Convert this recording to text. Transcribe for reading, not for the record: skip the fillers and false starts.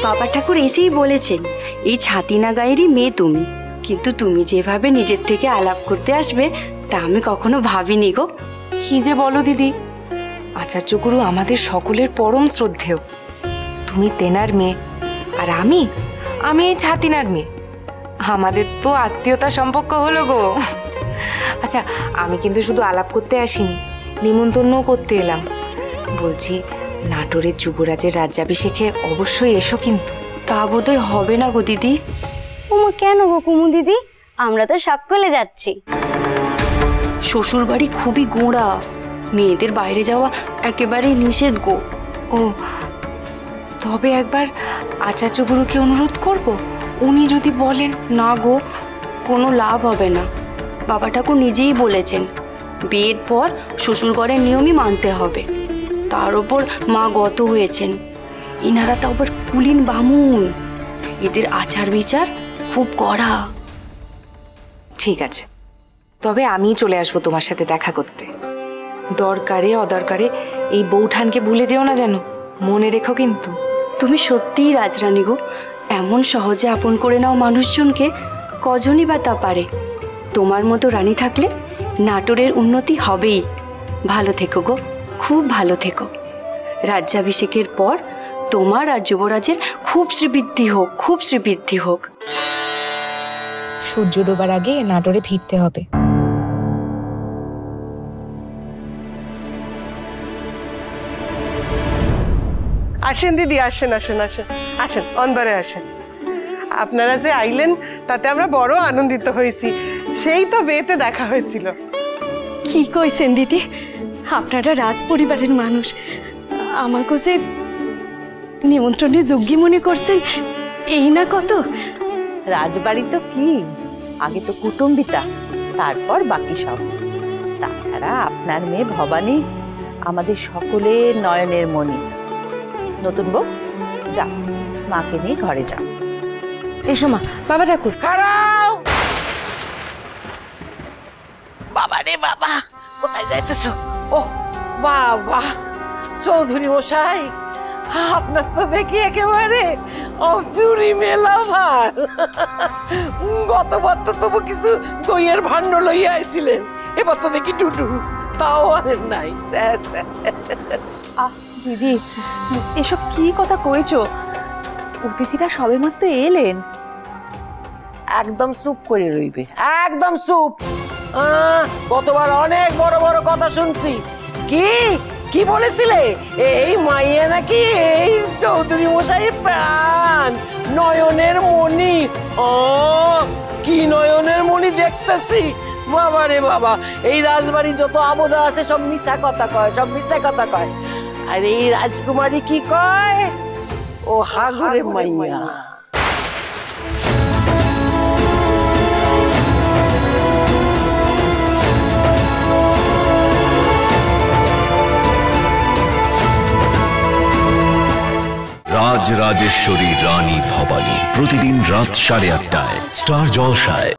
বাবা ঠাকুর এসেই বলেছেন এই ছাতিনা গায়েরই মেয়ে তুমি, কিন্তু তুমি যেভাবে নিজের থেকে আলাপ করতে আসবে তা আমি কখনো ভাবিনি গো। কি যে বলো দিদি, আচার্য গুরু আমাদের সকলের পরম শ্রদ্ধেয়। তুমি তেনার মেয়ে আর আমি এই ছাতিনার মেয়ে, আমাদের তো আত্মীয়তা সম্পর্ক হলো গো। আচ্ছা, আমি কিন্তু শুধু আলাপ করতে আসিনি, নিমন্ত্রণও করতে এলাম। বলছি, নাটোরের যুবরাজের রাজ্যাভিষেকে অবশ্যই এসো কিন্তু। তা বোধহয় হবে না গো দিদি। ওমা, কেন গো কুমু দিদি? আমরা তো সকলে যাচ্ছি। শ্বশুর বাড়ি খুবই গোঁড়া, মেয়েদের বাইরে যাওয়া একেবারেই নিষেধ গো। ও, তবে একবার আচার্য গুরুকে অনুরোধ করব, উনি যদি বলেন। না গো, কোনো লাভ হবে না। বাবা ঠাকুর নিজেই বলেছেন বিয়ের পর শ্বশুর ঘরের নিয়মই মানতে হবে। তার ওপর মা গত হয়েছেন, এনারা তো আবার কুলীন বামুন, এদের আচার বিচার খুব কড়া। ঠিক আছে, তবে আমি চলে আসবো তোমার সাথে দেখা করতে। দরকারে অদরকারে এই বৌঠানকে ভুলে যেও না যেন, মনে রেখো কিন্তু। তুমি সত্যিই রাজরানী গো, এমন সহজে আপন করে নাও মানুষজনকে, কজনই বা তা পারে। তোমার মতো রানী থাকলে নাটোরের উন্নতি হবেই। ভালো থেকো গো, খুব ভালো থেকো। রাজ্যাভিষেকের পর তোমার আর যুবরাজের খুব শ্রীবৃদ্ধি হোক, খুব শ্রীবৃদ্ধি হোক। সূর্য ডোবার আগে নাটোরে ফিরতে হবে। আসেন দিদি, আসেন আসেন আসেন আসেন, অন্দরে আসেন। আপনারা যে আইলেন তাতে আমরা বড় আনন্দিত হয়েছি। সেই তো বিয়েতে দেখা হয়েছিল। কি কইছেন দিদি? আপনারা রাজ পরিবারের মানুষ, আমাকে যে নিমন্ত্রণে যোগ্য মনে করছেন, এই না কত। রাজবাড়ি তো কি, আগে তো কুটুম্বিতা, তারপর বাকি সব। তাছাড়া আপনার মেয়ে ভবানী আমাদের সকলের নয়নের মণি। নতুন বউ, যাও মাকে নিয়ে ঘরে যাও। এসো মা। বাবা ঠাকুর, খাড়াও। বাবা রে বাবা, কোথায় যাইতেছো? ও বাবা, চৌধুরী মশাই, আপনার তো দেখি একেবারে অচুরি মেলা ভার। গতবার তো তবু কিছু দইয়ের ভাণ্ড লইয়া আইছিলেন, এবার তো দেখি টুটু, তাও আনেন নাই। দিদি, এসব কি কথা কইছো? অতিথিরা সবেমাত্র এলেন। একদম চুপ করে রইবে, একদম চুপ। গতবার অনেক বড় বড় কথা শুনছি। কি কি বলেছিলে? এই মাইয়া নাকি এই চৌধুরী মশাইয়ের প্রাণ, নয়নের মণি। কি নয়নের মণি দেখতেছি। বাবা রে বাবা, এই রাজবাড়ি যত আবদা আছে সব মিছা কথা কয়, সব মিছা কথা কয়। আর এই রাজকুমারী কি কয়? ও হাগুরে মাইয়া। রাজরাজেশ্বরী রানী ভবানী, প্রতিদিন রাত 8:30টায় স্টার জলসায়।